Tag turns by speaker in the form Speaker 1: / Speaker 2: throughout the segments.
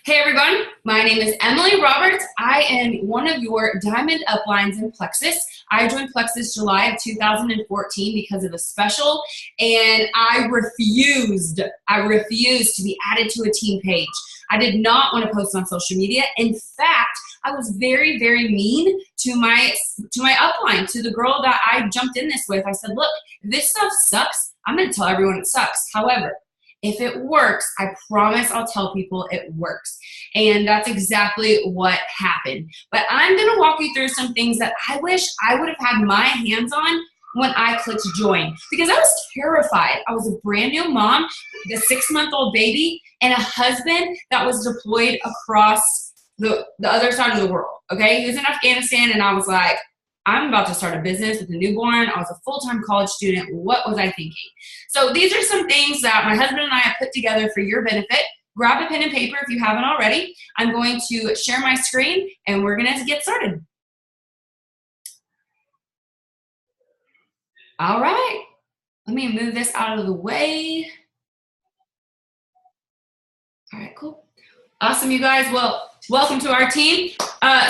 Speaker 1: Hey everyone, my name is Emily Roberts. I am one of your diamond uplines in Plexus. I joined Plexus July of 2014 because of a special, and I refused to be added to a team page. I did not want to post on social media. In fact, I was very, very mean to my upline, to the girl that I jumped in this with. I said, look, if this stuff sucks, I'm going to tell everyone it sucks. However, if it works, I promise I'll tell people it works. And that's exactly what happened. But I'm going to walk you through some things that I wish I would have had my hands on when I clicked join, because I was terrified. I was a brand new mom, a 6-month-old baby, and a husband that was deployed across the other side of the world. Okay, he was in Afghanistan, and I was like, I'm about to start a business with a newborn. I was a full-time college student. What was I thinking? So these are some things that my husband and I have put together for your benefit. Grab a pen and paper if you haven't already. I'm going to share my screen, and we're going to get started. All right. Let me move this out of the way. All right, cool. Awesome, you guys. Well, welcome to our team.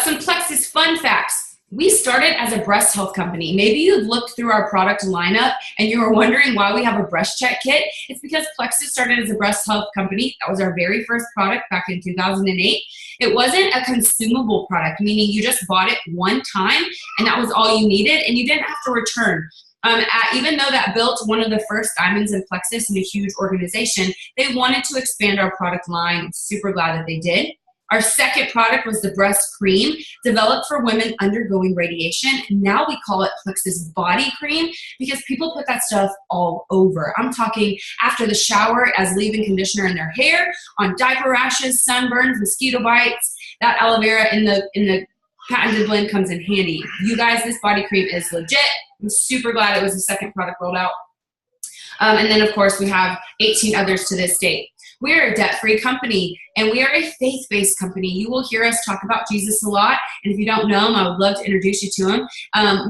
Speaker 1: Some Plexus Fun Facts. We started as a breast health company. Maybe you've looked through our product lineup and you were wondering why we have a breast check kit. It's because Plexus started as a breast health company. That was our very first product back in 2008. It wasn't a consumable product, meaning you just bought it one time and that was all you needed and you didn't have to return. Even though that built one of the first diamonds in Plexus in a huge organization, they wanted to expand our product line. I'm super glad that they did. Our second product was the breast cream, developed for women undergoing radiation. Now we call it Plexus Body Cream because people put that stuff all over. I'm talking after the shower as leave-in conditioner in their hair, on diaper rashes, sunburns, mosquito bites. That aloe vera in the patented blend comes in handy. You guys, this body cream is legit. I'm super glad it was the second product rolled out. And then, of course, we have 18 others to this date. We are a debt-free company, and we are a faith-based company. You will hear us talk about Jesus a lot, and if you don't know him, I would love to introduce you to him.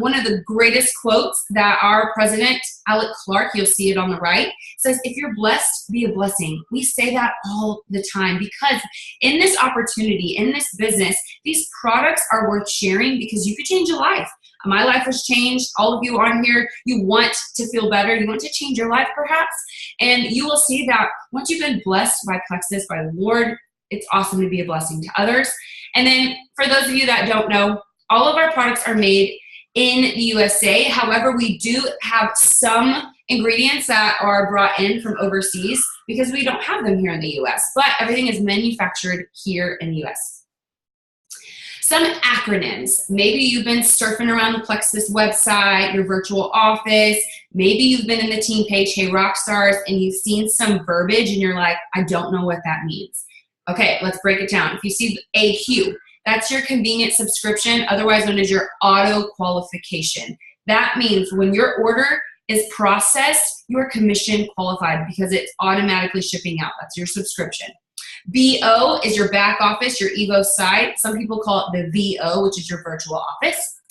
Speaker 1: One of the greatest quotes that our president, Alec Clark, you'll see it on the right, says, if you're blessed, be a blessing. We say that all the time because in this opportunity, in this business, these products are worth sharing because you could change your life. My life has changed. All of you on here, you want to feel better. You want to change your life perhaps. And you will see that once you've been blessed by Plexus, by the Lord, it's awesome to be a blessing to others. And then for those of you that don't know, all of our products are made in the USA. However, we do have some ingredients that are brought in from overseas because we don't have them here in the US, but everything is manufactured here in the US. Some acronyms. Maybe you've been surfing around the Plexus website, your virtual office. Maybe you've been in the team page, Hey Rockstars, and you've seen some verbiage and you're like, I don't know what that means. Okay, let's break it down. If you see AQ, that's your convenient subscription, otherwise known as your auto qualification. That means when your order is processed, you're commission qualified because it's automatically shipping out. That's your subscription. BO is your back office, your Evo site. Some people call it the VO, which is your virtual office.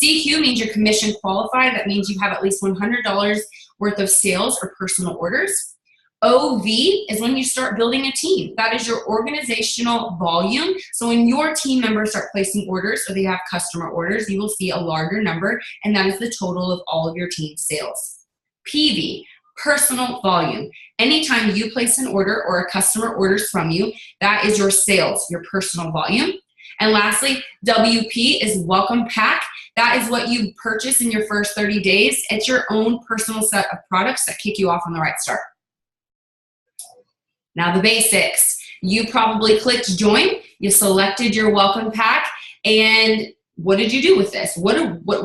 Speaker 1: CQ means you're commission qualified. That means you have at least $100 worth of sales or personal orders. OV is when you start building a team. That is your organizational volume. So when your team members start placing orders or they have customer orders, you will see a larger number, and that is the total of all of your team sales. PV, personal volume. Anytime you place an order or a customer orders from you, that is your sales, your personal volume. And lastly, WP is welcome pack. That is what you purchase in your first 30 days. It's your own personal set of products that kick you off on the right start. Now the basics. You probably clicked join, you selected your welcome pack, and what did you do with this? What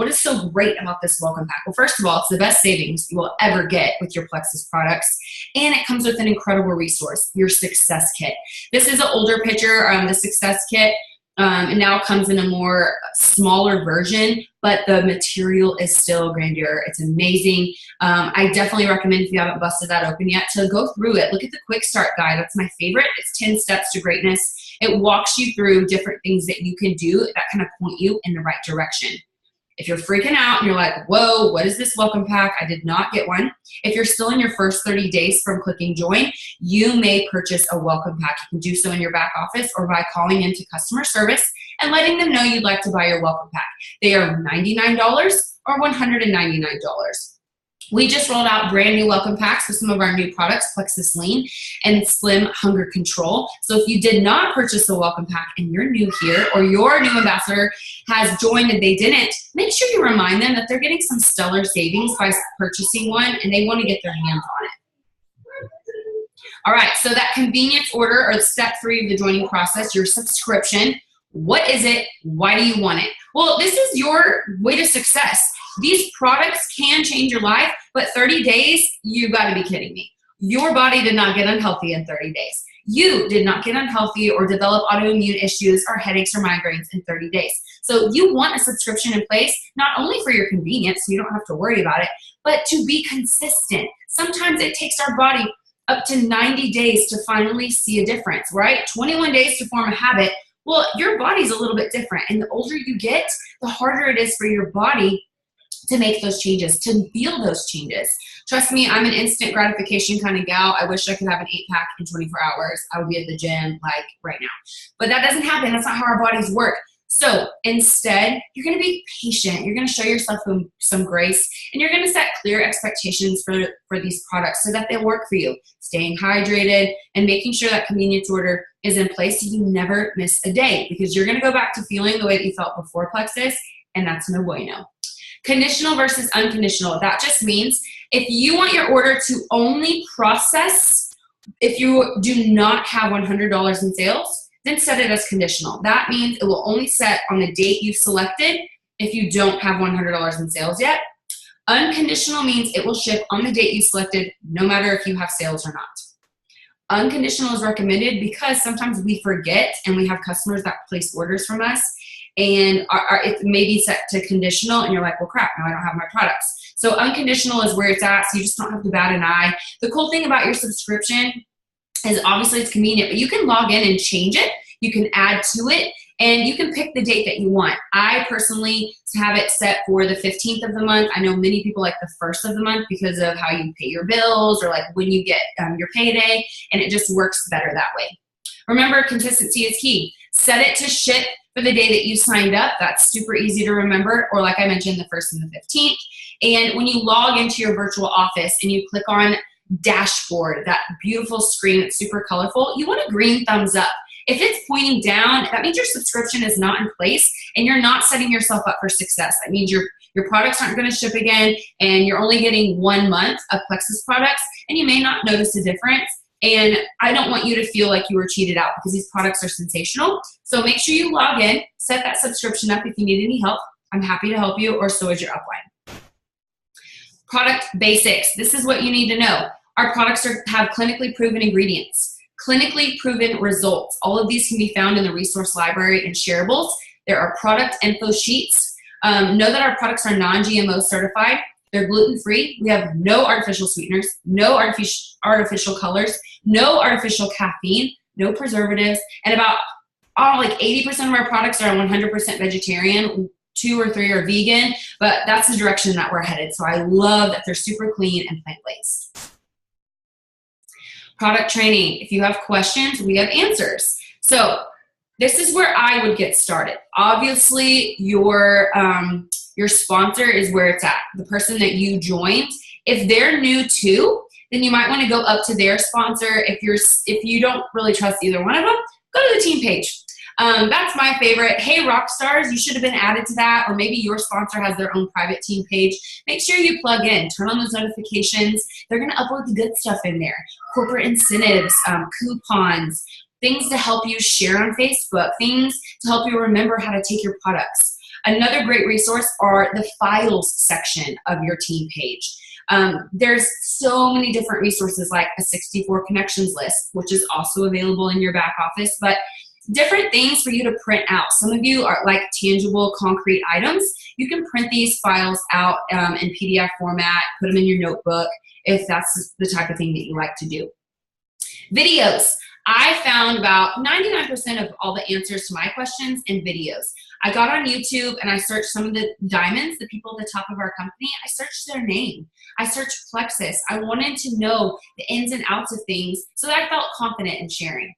Speaker 1: is so great about this welcome pack? Well, first of all, it's the best savings you will ever get with your Plexus products, and it comes with an incredible resource, your Success Kit. This is an older picture, the Success Kit. It now comes in a more smaller version, but the material is still grandeur. It's amazing. I definitely recommend, if you haven't busted that open yet, to go through it. Look at the quick start guide. That's my favorite. It's 10 steps to greatness. It walks you through different things that you can do that kind of point you in the right direction. If you're freaking out and you're like, whoa, what is this welcome pack? I did not get one. If you're still in your first 30 days from clicking join, you may purchase a welcome pack. You can do so in your back office or by calling into customer service and letting them know you'd like to buy your welcome pack. They are $99 or $199. We just rolled out brand new welcome packs for some of our new products, Plexus Lean and Slim Hunger Control. So if you did not purchase a welcome pack and you're new here, or your new ambassador has joined and they didn't, make sure you remind them that they're getting some stellar savings by purchasing one and they want to get their hands on it. All right, so that convenience order, or step 3 of the joining process, your subscription. What is it? Why do you want it? Well, this is your way to success. These products can change your life, but 30 days, you gotta be kidding me. Your body did not get unhealthy in 30 days. You did not get unhealthy or develop autoimmune issues or headaches or migraines in 30 days. So you want a subscription in place, not only for your convenience, so you don't have to worry about it, but to be consistent. Sometimes it takes our body up to 90 days to finally see a difference, right? 21 days to form a habit. Well, your body's a little bit different, and the older you get, the harder it is for your body to make those changes, to feel those changes. Trust me, I'm an instant gratification kind of gal. I wish I could have an 8-pack in 24 hours. I would be at the gym like right now. But that doesn't happen. That's not how our bodies work. So instead, you're going to be patient. You're going to show yourself some grace, and you're going to set clear expectations for these products so that they work for you. Staying hydrated and making sure that convenience order is in place so you never miss a day, because you're going to go back to feeling the way that you felt before Plexus, and that's no bueno. Conditional versus unconditional. That just means if you want your order to only process if you do not have $100 in sales, then set it as conditional. That means it will only set on the date you selected if you don't have $100 in sales yet. Unconditional means it will ship on the date you selected, no matter if you have sales or not. Unconditional is recommended because sometimes we forget, and we have customers that place orders from us, and it may be set to conditional, and you're like, well, crap, now I don't have my products. So unconditional is where it's at, so you just don't have to bat an eye. The cool thing about your subscription is obviously it's convenient, but you can log in and change it. You can add to it, and you can pick the date that you want. I personally have it set for the 15th of the month. I know many people like the 1st of the month because of how you pay your bills, or like when you get your payday, and it just works better that way. Remember, consistency is key. Set it to ship for the day that you signed up. That's super easy to remember, or like I mentioned, the 1st and the 15th. And when you log into your virtual office and you click on dashboard, that beautiful screen that's super colorful, you want a green thumbs up. If it's pointing down, that means your subscription is not in place and you're not setting yourself up for success. That means your products aren't going to ship again, and you're only getting 1 month of Plexus products, and you may not notice a difference. And I don't want you to feel like you were cheated out, because these products are sensational. So make sure you log in, set that subscription up. If you need any help, I'm happy to help you, or so is your upline. Product basics. This is what you need to know. Our products have clinically proven ingredients, clinically proven results. All of these can be found in the resource library and shareables. There are product info sheets. Know that our products are non-GMO certified. They're gluten-free. We have no artificial sweeteners, no artificial colors, no artificial caffeine, no preservatives, and about like 80% of our products are 100% vegetarian. 2 or 3 are vegan, but that's the direction that we're headed. So I love that they're super clean and plant-based. Product training. If you have questions, we have answers. So this is where I would get started. Obviously, your sponsor is where it's at. The person that you joined, if they're new too, then you might want to go up to their sponsor. If you don't really trust either one of them, go to the team page. That's my favorite. Hey, rock stars, you should have been added to that, or maybe your sponsor has their own private team page. Make sure you plug in, turn on those notifications. They're going to upload the good stuff in there. Corporate incentives, coupons, things to help you share on Facebook, things to help you remember how to take your products. Another great resource are the files section of your team page. There's so many different resources, like a 64 connections list, which is also available in your back office, but different things for you to print out. Some of you are like tangible, concrete items. You can print these files out in PDF format, put them in your notebook if that's the type of thing that you like to do. Videos. I found about 99% of all the answers to my questions in videos. I got on YouTube and I searched some of the diamonds, the people at the top of our company. I searched their name. I searched Plexus. I wanted to know the ins and outs of things so that I felt confident in sharing.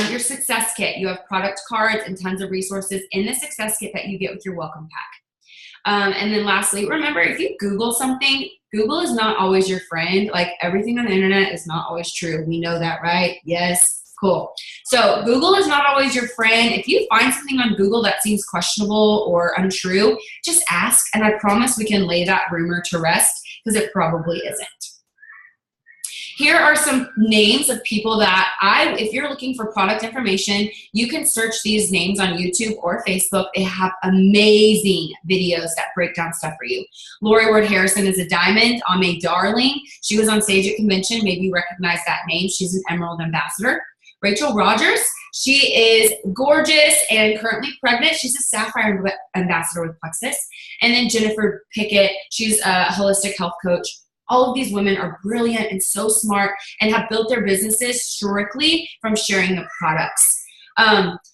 Speaker 1: Your success kit, you have product cards and tons of resources in the success kit that you get with your welcome pack. And then lastly, remember, if you Google something, Google is not always your friend. Like, everything on the internet is not always true. We know that, right? Yes, cool. So Google is not always your friend. If you find something on Google that seems questionable or untrue, just ask, and I promise we can lay that rumor to rest, because it probably isn't. Here are some names of people that if you're looking for product information, you can search these names on YouTube or Facebook. They have amazing videos that break down stuff for you. Lori Ward Harrison is a diamond. Ame Darling, she was on stage at convention. Maybe you recognize that name. She's an Emerald Ambassador. Rachel Rogers, she is gorgeous and currently pregnant. She's a Sapphire Ambassador with Plexus. And then Jennifer Pickett, she's a holistic health coach. All of these women are brilliant and so smart and have built their businesses strictly from sharing the products.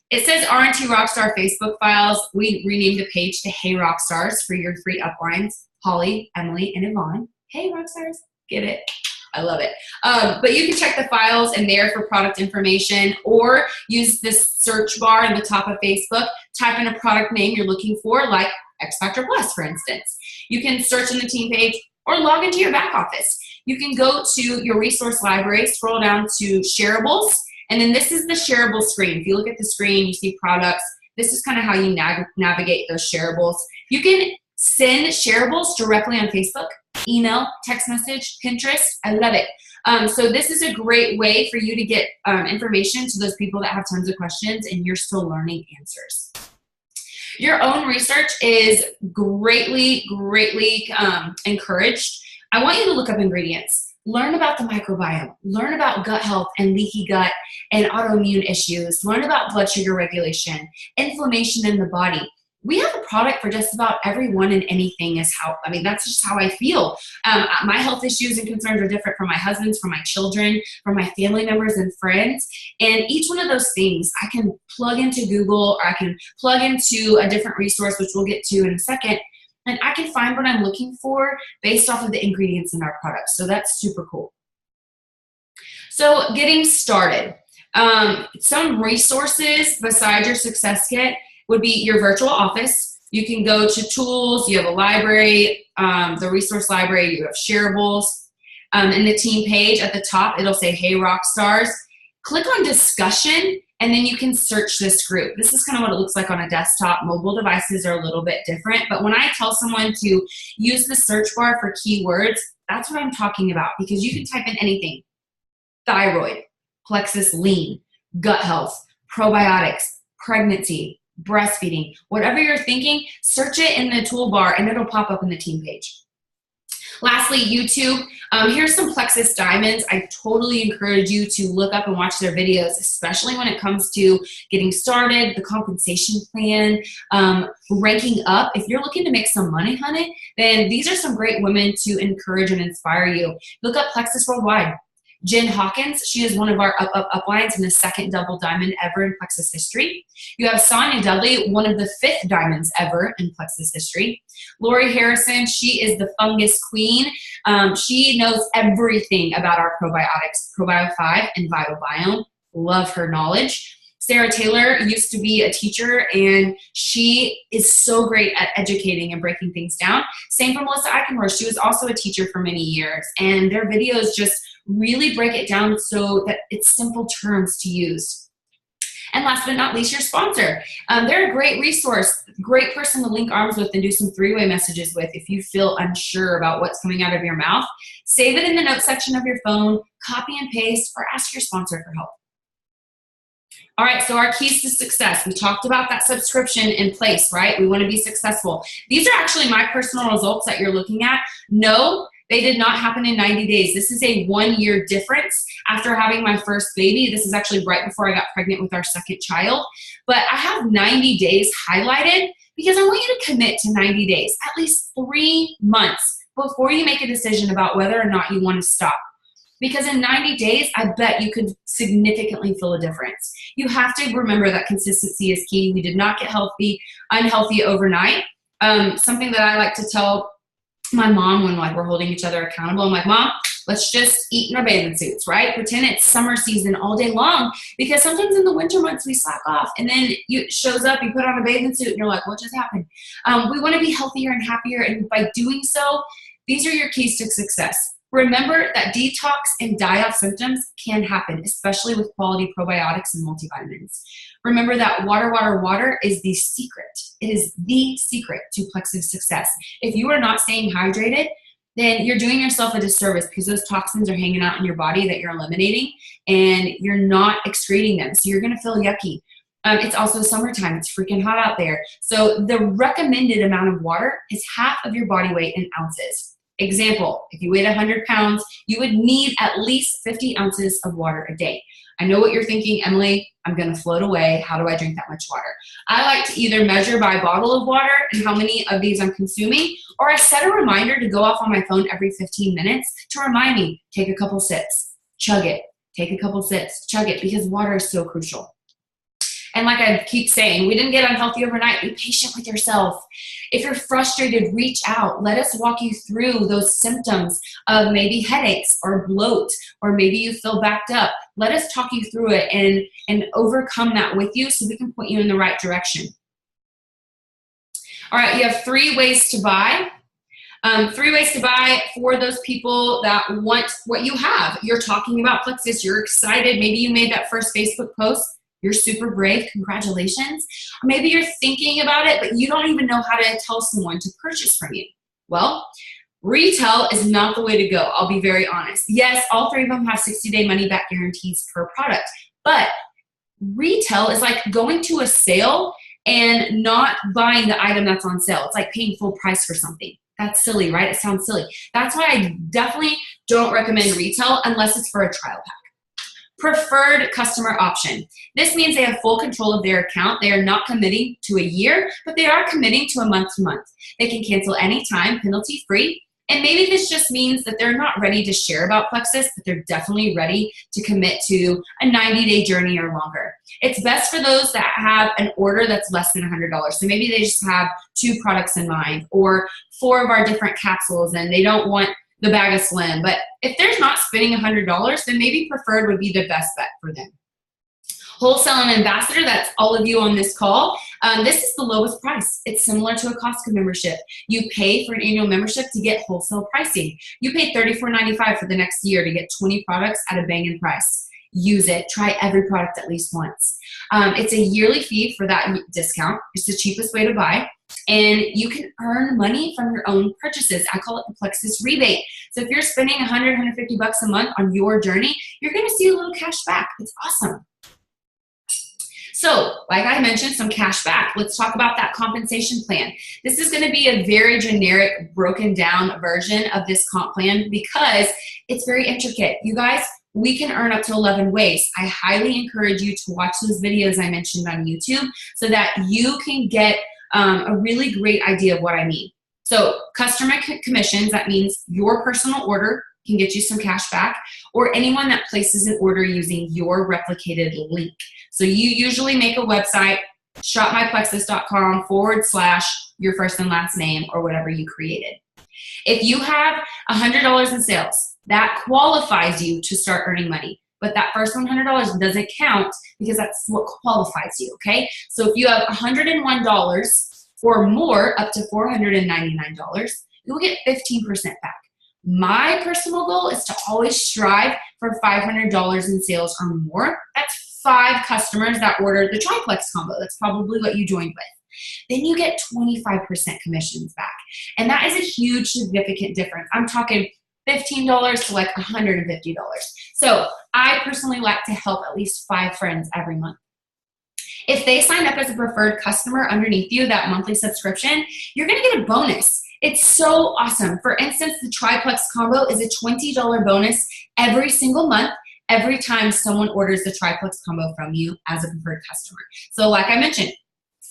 Speaker 1: It says R&T Rockstar Facebook files. We renamed the page to Hey Rockstars for your free uplines. Holly, Emily, and Yvonne. Hey Rockstars, get it? I love it. But you can check the files in there for product information, or use this search bar in the top of Facebook. Type in a product name you're looking for, like X Factor Plus, for instance. You can search in the team page, or log into your back office. You can go to your resource library, scroll down to shareables, and then this is the shareable screen. If you look at the screen, you see products. This is kind of how you navigate those shareables. You can send shareables directly on Facebook, email, text message, Pinterest. I love it. So this is a great way for you to get information to those people that have tons of questions and you're still learning answers. Your own research is greatly encouraged. I want you to look up ingredients. Learn about the microbiome. Learn about gut health and leaky gut and autoimmune issues. Learn about blood sugar regulation, inflammation in the body. We have a product for just about everyone and anything. That's just how I feel. My health issues and concerns are different from my husband's, from my children, from my family members and friends. And each one of those things I can plug into Google, or I can plug into a different resource, which we'll get to in a second. And I can find what I'm looking for based off of the ingredients in our products. So that's super cool. So getting started. Some resources besides your success kit would be your virtual office. You can go to tools, you have a library, the resource library, you have shareables. In the team page at the top, it'll say, Hey Rockstars. Click on discussion, and then you can search this group. This is kind of what it looks like on a desktop. Mobile devices are a little bit different, but when I tell someone to use the search bar for keywords, that's what I'm talking about, because you can type in anything. Thyroid, Plexus lean, gut health, probiotics, pregnancy, breastfeeding, whatever you're thinking, search it in the toolbar and it'll pop up in the team page. Lastly, YouTube. Here's some Plexus diamonds. I totally encourage you to look up and watch their videos, especially when it comes to getting started, the compensation plan, ranking up. If you're looking to make some money, honey, then these are some great women to encourage and inspire you. Look up Plexus Worldwide. Jen Hawkins, she is one of our uplines and the second double diamond ever in Plexus history. You have Sonia Dudley, one of the 5th diamonds ever in Plexus history. Lori Harrison, she is the fungus queen. She knows everything about our probiotics, Probio 5 and Vital Biome. Love her knowledge. Sarah Taylor used to be a teacher, and she is so great at educating and breaking things down. Same for Melissa Eichenhorst. She was also a teacher for many years, and their videos just really break it down so that it's simple terms to use. And last but not least, your sponsor. They're a great resource, great person to link arms with and do some 3-way messages with if you feel unsure about what's coming out of your mouth. Save it in the notes section of your phone, copy and paste, or ask your sponsor for help. All right, so our keys to success. We talked about that subscription in place, right? We want to be successful. These are actually my personal results that you're looking at. No, they did not happen in 90 days. This is a 1-year difference after having my first baby. This is actually right before I got pregnant with our second child. But I have 90 days highlighted because I want you to commit to 90 days, at least 3 months before you make a decision about whether or not you want to stop. Because in 90 days, I bet you could significantly feel a difference. You have to remember that consistency is key. We did not get unhealthy overnight. Something that I like to tell my mom when like we're holding each other accountable, I'm like, Mom, let's just eat in our bathing suits, right? Pretend it's summer season all day long, because sometimes in the winter months we slack off, and then it shows up, you put on a bathing suit and you're like, what just happened? We want to be healthier and happier, and by doing so, these are your keys to success. Remember that detox and die-off symptoms can happen, especially with quality probiotics and multivitamins. Remember that water is the secret. It is the secret to Plexus success. If you are not staying hydrated, then you're doing yourself a disservice, because those toxins are hanging out in your body that you're eliminating, and you're not excreting them. So you're going to feel yucky. It's also summertime. It's freaking hot out there. So the recommended amount of water is half of your body weight in ounces. Example, if you weighed 100 pounds, you would need at least 50 ounces of water a day. I know what you're thinking, Emily, I'm going to float away. How do I drink that much water? I like to either measure by bottle of water and how many of these I'm consuming, or I set a reminder to go off on my phone every 15 minutes to remind me, take a couple sips, chug it, take a couple sips, chug it, because water is so crucial. And like I keep saying, we didn't get unhealthy overnight. Be patient with yourself. If you're frustrated, reach out. Let us walk you through those symptoms of maybe headaches or bloat, or maybe you feel backed up. Let us talk you through it and overcome that with you, so we can point you in the right direction. All right, you have 3 ways to buy. 3 ways to buy for those people that want what you have. You're talking about Plexus. You're excited. Maybe you made that first Facebook post. You're super brave, congratulations. Or maybe you're thinking about it, but you don't even know how to tell someone to purchase from you. Well, retail is not the way to go, I'll be very honest. Yes, all 3 of them have 60-day money-back guarantees per product, but retail is like going to a sale and not buying the item that's on sale. It's like paying full price for something. That's silly, right? It sounds silly. That's why I definitely don't recommend retail unless it's for a trial pack. Preferred customer option. This means they have full control of their account. They are not committing to a year, but they are committing to a month-to-month. They can cancel anytime, penalty-free. And maybe this just means that they're not ready to share about Plexus, but they're definitely ready to commit to a 90-day journey or longer. It's best for those that have an order that's less than $100. So maybe they just have 2 products in mind, or 4 of our different capsules, and they don't want the bag of Slim. But if they're not spending $100, then maybe Preferred would be the best bet for them. Wholesale and Ambassador, that's all of you on this call. This is the lowest price. It's similar to a Costco membership. You pay for an annual membership to get wholesale pricing. You pay $34.95 for the next year to get 20 products at a banging price. Use it. Try every product at least once. It's a yearly fee for that discount. It's the cheapest way to buy. And you can earn money from your own purchases. I call it the Plexus rebate. So if you're spending $100, $150 a month on your journey, you're going to see a little cash back. It's awesome. So, like I mentioned, some cash back. Let's talk about that compensation plan. This is going to be a very generic, broken down version of this comp plan because it's very intricate. You guys, we can earn up to 11 ways. I highly encourage you to watch those videos I mentioned on YouTube so that you can get a really great idea of what I mean. So customer commissions, that means your personal order can get you some cash back, or anyone that places an order using your replicated link. So you usually make a website, shopmyplexus.com/your first and last name or whatever you created. If you have $100 in sales, that qualifies you to start earning money. But that first $100 doesn't count because that's what qualifies you, okay? So if you have $101 or more, up to $499, you will get 15% back. My personal goal is to always strive for $500 in sales or more. That's 5 customers that order the triplex combo. That's probably what you joined with. Then you get 25% commissions back. And that is a huge, significant difference. I'm talking $15 to like $150. So I personally like to help at least 5 friends every month. If they sign up as a preferred customer underneath you, that monthly subscription, you're going to get a bonus. It's so awesome. For instance, the triplex combo is a $20 bonus every single month, every time someone orders the triplex combo from you as a preferred customer. So like I mentioned,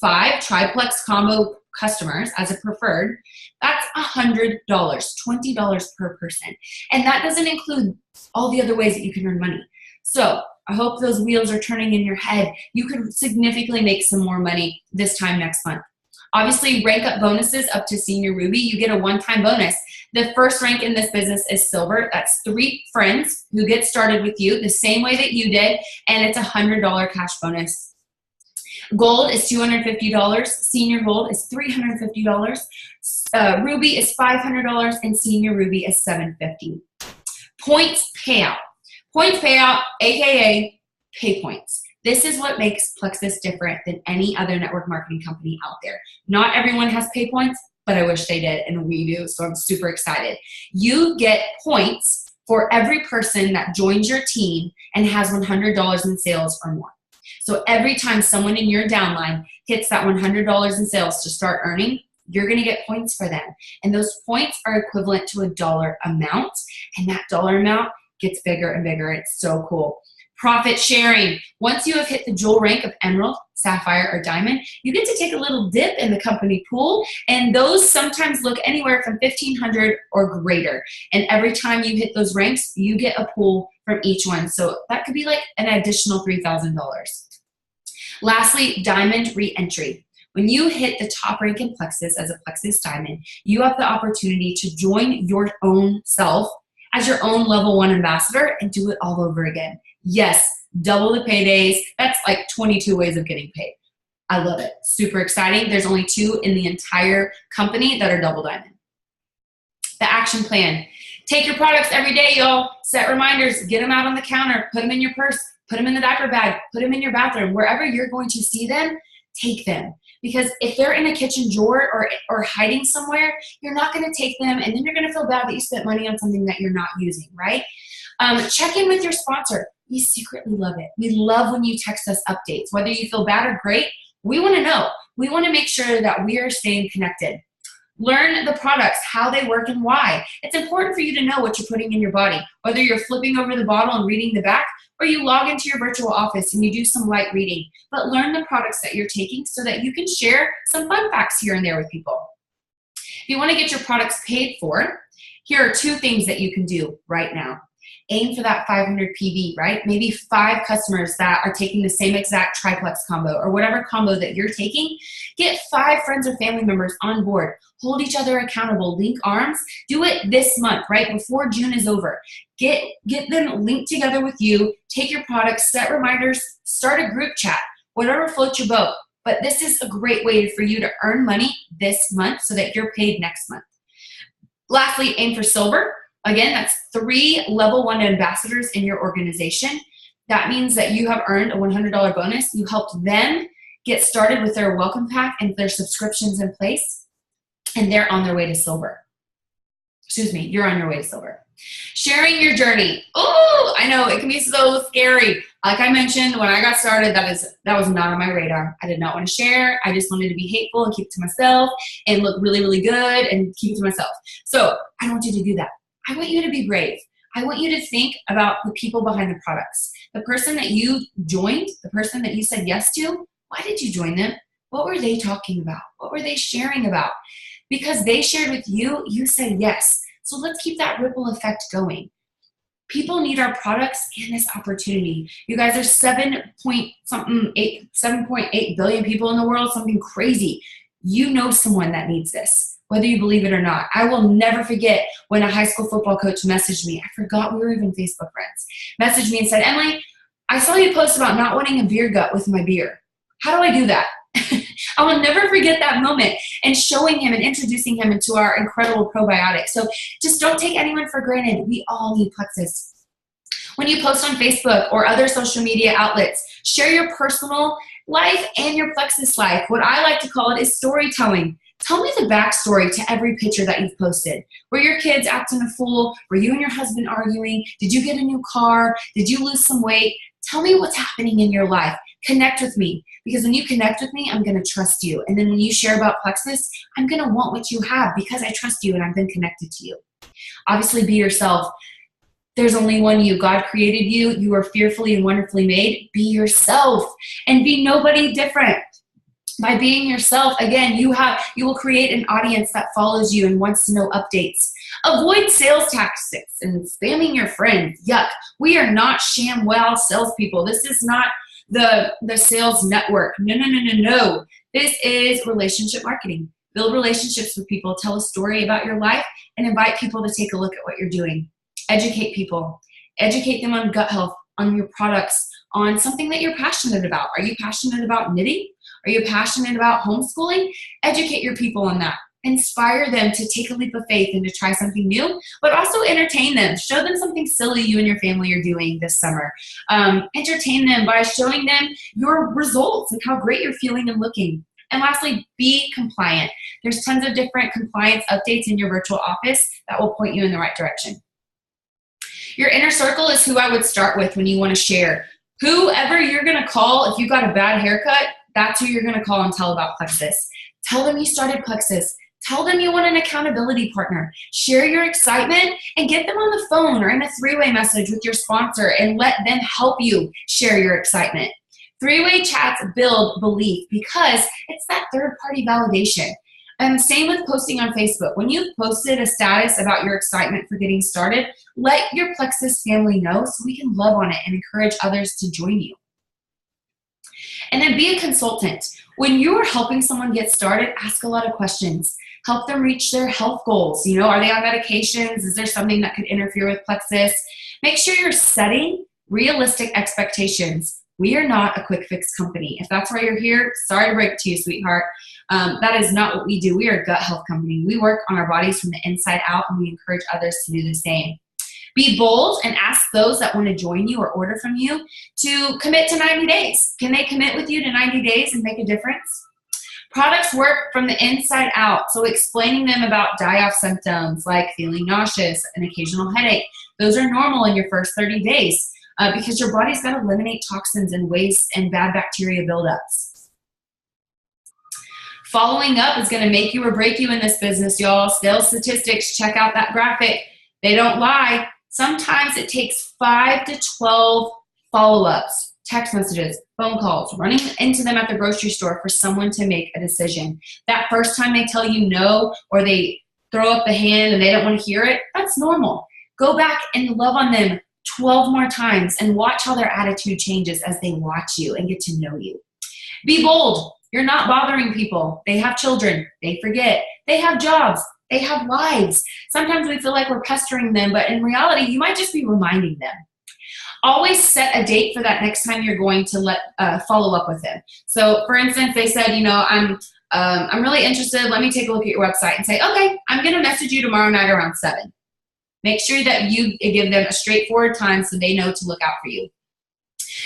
Speaker 1: 5 triplex combo customers as a preferred, that's $100, $20 per person. And that doesn't include all the other ways that you can earn money. So I hope those wheels are turning in your head. You could significantly make some more money this time next month. Obviously, rank up bonuses up to Senior Ruby. You get a one-time bonus. The first rank in this business is Silver. That's 3 friends who get started with you the same way that you did, and it's a $100 cash bonus. Gold is $250. Senior Gold is $350. Ruby is $500, and Senior Ruby is $750. Points payout. Points payout, aka pay points. This is what makes Plexus different than any other network marketing company out there. Not everyone has pay points, but I wish they did, and we do, so I'm super excited. You get points for every person that joins your team and has $100 in sales or more. So every time someone in your downline hits that $100 in sales to start earning, you're going to get points for them. And those points are equivalent to a dollar amount, and that dollar amount gets bigger and bigger. It's so cool. Profit sharing. Once you have hit the jewel rank of Emerald, Sapphire, or Diamond, you get to take a little dip in the company pool, and those sometimes look anywhere from $1,500 or greater. And every time you hit those ranks, you get a pool from each one. So that could be like an additional $3,000. Lastly, Diamond re-entry. When you hit the top rank in Plexus as a Plexus Diamond, you have the opportunity to join your own self as your own level 1 ambassador and do it all over again. Yes, double the paydays. That's like 22 ways of getting paid. I love it. Super exciting. There's only 2 in the entire company that are double diamond. The action plan. Take your products every day, y'all. Set reminders. Get them out on the counter. Put them in your purse. Put them in the diaper bag. Put them in your bathroom. Wherever you're going to see them, take them. Because if they're in a kitchen drawer or hiding somewhere, you're not going to take them, and then you're going to feel bad that you spent money on something that you're not using, right? Check in with your sponsor. We secretly love it. We love when you text us updates. Whether you feel bad or great, we want to know. We want to make sure that we are staying connected. Learn the products, how they work, and why. It's important for you to know what you're putting in your body, whether you're flipping over the bottle and reading the back, or you log into your virtual office and you do some light reading. But learn the products that you're taking so that you can share some fun facts here and there with people. If you want to get your products paid for, here are 2 things that you can do right now. Aim for that 500 PV, right? Maybe 5 customers that are taking the same exact triplex combo or whatever combo that you're taking. Get 5 friends or family members on board. Hold each other accountable. Link arms. Do it this month, right? Before June is over. Get them linked together with you. Take your products, set reminders, start a group chat, whatever floats your boat. But this is a great way for you to earn money this month so that you're paid next month. Lastly, aim for silver. Again, that's 3 level 1 ambassadors in your organization. That means that you have earned a $100 bonus. You helped them get started with their welcome pack and their subscriptions in place, and they're on their way to silver. Excuse me, you're on your way to silver. Sharing your journey. Oh, I know, it can be so scary. Like I mentioned, when I got started, that was not on my radar. I did not want to share. I just wanted to be hateful and keep it to myself and look really, really good and keep it to myself. So I don't want you to do that. I want you to be brave. I want you to think about the people behind the products. The person that you joined, the person that you said yes to, why did you join them? What were they talking about? What were they sharing about? Because they shared with you, you said yes. So let's keep that ripple effect going. People need our products and this opportunity. You guys are 7.8 billion people in the world, something crazy. You know someone that needs this, whether you believe it or not. I will never forget when a high school football coach messaged me. I forgot we were even Facebook friends. Messaged me and said, Emily, I saw you post about not wanting a beer gut with my beer. How do I do that? I will never forget that moment and showing him and introducing him into our incredible probiotics. So just don't take anyone for granted. We all need Plexus. When you post on Facebook or other social media outlets, share your personal life and your Plexus life. What I like to call it is storytelling. Tell me the backstory to every picture that you've posted. Were your kids acting a fool? Were you and your husband arguing? Did you get a new car? Did you lose some weight? Tell me what's happening in your life. Connect with me, because when you connect with me, I'm going to trust you. And then when you share about Plexus, I'm going to want what you have because I trust you and I've been connected to you. Obviously, be yourself. There's only one you. God created you. You are fearfully and wonderfully made. Be yourself and be nobody different. By being yourself, again, you will create an audience that follows you and wants to know updates. Avoid sales tactics and spamming your friends. Yuck. We are not ShamWow salespeople. This is not the sales network. No, no, no, no, no. This is relationship marketing. Build relationships with people, tell a story about your life, and invite people to take a look at what you're doing. Educate people. Educate them on gut health, on your products, on something that you're passionate about. Are you passionate about knitting? Are you passionate about homeschooling? Educate your people on that. Inspire them to take a leap of faith and to try something new, but also entertain them. Show them something silly you and your family are doing this summer. Entertain them by showing them your results and how great you're feeling and looking. And lastly, be compliant. There's tons of different compliance updates in your virtual office that will point you in the right direction. Your inner circle is who I would start with when you want to share. Whoever you're going to call if you got a bad haircut, that's who you're going to call and tell about Plexus. Tell them you started Plexus. Tell them you want an accountability partner. Share your excitement and get them on the phone or in a three-way message with your sponsor and let them help you share your excitement. Three-way chats build belief because it's that third-party validation. And same with posting on Facebook. When you've posted a status about your excitement for getting started, let your Plexus family know so we can love on it and encourage others to join you. And then be a consultant. When you're helping someone get started, ask a lot of questions. Help them reach their health goals. You know, are they on medications? Is there something that could interfere with Plexus? Make sure you're setting realistic expectations. We are not a quick fix company. If that's why you're here, sorry to break it to you, sweetheart. That is not what we do. We are a gut health company. We work on our bodies from the inside out, and we encourage others to do the same. Be bold and ask those that want to join you or order from you to commit to 90 days. Can they commit with you to 90 days and make a difference? Products work from the inside out, so explaining them about die-off symptoms like feeling nauseous, an occasional headache, those are normal in your first 30 days because your body's got to eliminate toxins and waste and bad bacteria buildups. Following up is going to make you or break you in this business, y'all. Sales statistics, check out that graphic. They don't lie. Sometimes it takes 5 to 12 follow-ups, text messages, phone calls, running into them at the grocery store for someone to make a decision. That first time they tell you no or they throw up the hand and they don't want to hear it, that's normal. Go back and love on them 12 more times and watch how their attitude changes as they watch you and get to know you. Be bold. You're not bothering people. They have children. They forget. They have jobs. They have lives. Sometimes we feel like we're pestering them, but in reality, you might just be reminding them. Always set a date for that next time you're going to follow up with them. So, for instance, they said, you know, I'm really interested. Let me take a look at your website and say, okay, I'm going to message you tomorrow night around 7. Make sure that you give them a straightforward time so they know to look out for you.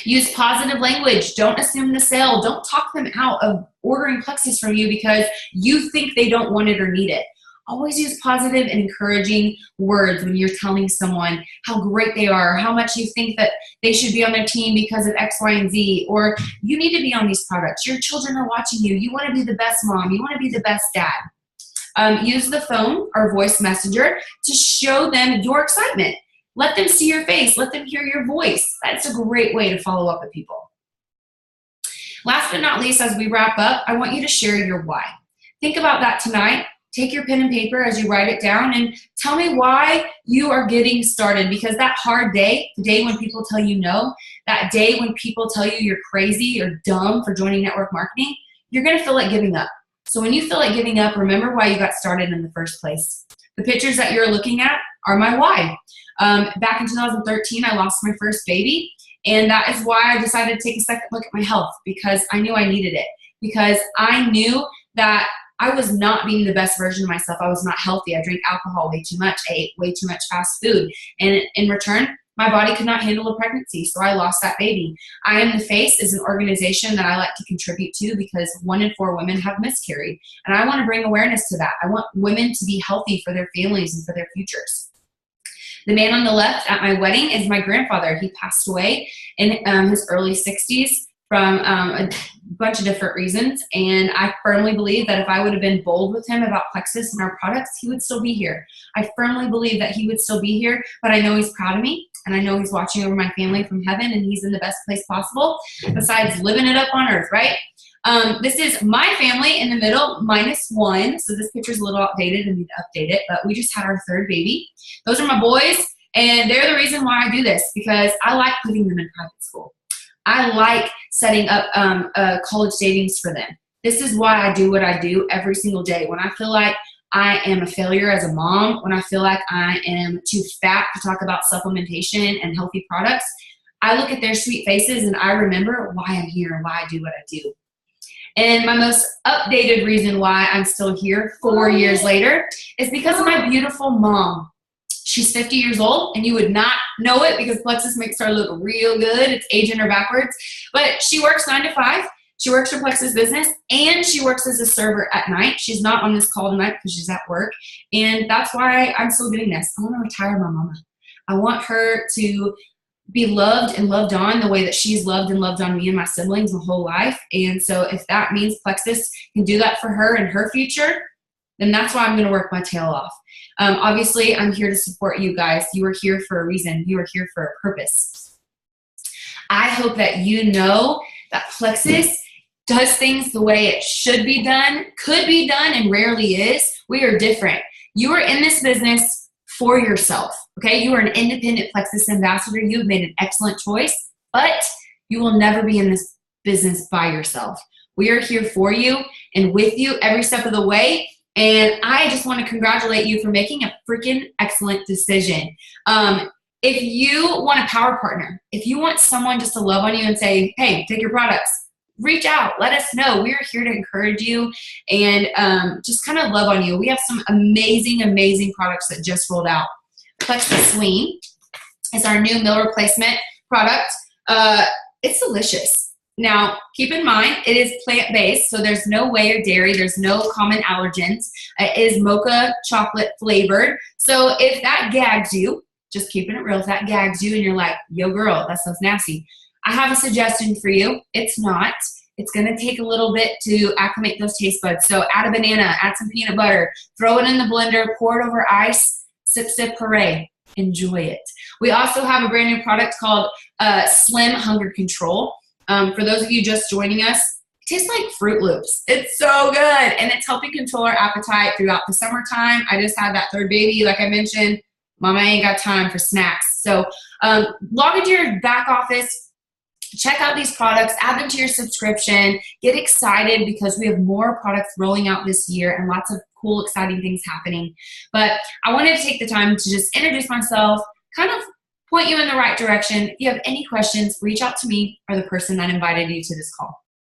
Speaker 1: Use positive language. Don't assume the sale. Don't talk them out of ordering Plexus from you because you think they don't want it or need it. Always use positive and encouraging words when you're telling someone how great they are, how much you think that they should be on their team because of X, Y, and Z, or you need to be on these products. Your children are watching you. You want to be the best mom. You want to be the best dad. Use the phone or voice messenger to show them your excitement. Let them see your face. Let them hear your voice. That's a great way to follow up with people. Last but not least, as we wrap up, I want you to share your why. Think about that tonight. Take your pen and paper as you write it down and tell me why you are getting started, because that hard day, the day when people tell you no, that day when people tell you you're crazy or dumb for joining network marketing, you're going to feel like giving up. So when you feel like giving up, remember why you got started in the first place. The pictures that you're looking at are my why. Back in 2013, I lost my first baby, and that is why I decided to take a second look at my health, because I knew I needed it, because I knew that I was not being the best version of myself. I was not healthy. I drank alcohol way too much. I ate way too much fast food. And in return, my body could not handle a pregnancy, so I lost that baby. I Am the Face is an organization that I like to contribute to because 1 in 4 women have miscarried. And I want to bring awareness to that. I want women to be healthy for their families and for their futures. The man on the left at my wedding is my grandfather. He passed away in his early 60s from a bunch of different reasons. And I firmly believe that if I would have been bold with him about Plexus and our products, he would still be here. I firmly believe that he would still be here, but I know he's proud of me, and I know he's watching over my family from heaven, and he's in the best place possible besides living it up on earth, right? This is my family in the middle, -1. So this picture's a little outdated and need to update it, but we just had our 3rd baby. Those are my boys, and they're the reason why I do this, because I like putting them in private school. I like setting up college savings for them. This is why I do what I do every single day. When I feel like I am a failure as a mom, when I feel like I am too fat to talk about supplementation and healthy products, I look at their sweet faces and I remember why I'm here and why I do what I do. And my most updated reason why I'm still here 4 years later is because of my beautiful mom. She's 50 years old, and you would not know it because Plexus makes her look real good. It's aging her backwards. But she works 9 to 5. She works for Plexus Business, and she works as a server at night. She's not on this call tonight because she's at work. And that's why I'm still doing this. I want to retire my mama. I want her to be loved and loved on the way that she's loved and loved on me and my siblings my whole life. And so if that means Plexus can do that for her in her future, then that's why I'm going to work my tail off. Obviously, I'm here to support you guys. You are here for a reason. You are here for a purpose. I hope that you know that Plexus does things the way it should be done, could be done, and rarely is. We are different. You are in this business for yourself, okay? You are an independent Plexus ambassador. You have made an excellent choice, but you will never be in this business by yourself. We are here for you and with you every step of the way. And I just want to congratulate you for making a freaking excellent decision. If you want a power partner, if you want someone just to love on you and say, hey, take your products, reach out, let us know. We are here to encourage you and just kind of love on you. We have some amazing, amazing products that just rolled out. Plexus Lean is our new meal replacement product. It's delicious. Now, keep in mind, it is plant-based, so there's no whey or dairy. There's no common allergens. It is mocha chocolate flavored. So if that gags you, just keeping it real, if that gags you and you're like, yo, girl, that stuff's nasty, I have a suggestion for you. It's not. It's going to take a little bit to acclimate those taste buds. So add a banana, add some peanut butter, throw it in the blender, pour it over ice, sip, sip, hooray. Enjoy it. We also have a brand new product called Slim Hunger Control. For those of you just joining us, it tastes like Fruit Loops. It's so good, and it's helping control our appetite throughout the summertime. I just had that 3rd baby, like I mentioned. Mama ain't got time for snacks. So log into your back office, check out these products, add them to your subscription, get excited because we have more products rolling out this year and lots of cool, exciting things happening. But I wanted to take the time to just introduce myself, kind of point you in the right direction. If you have any questions, reach out to me or the person that invited you to this call.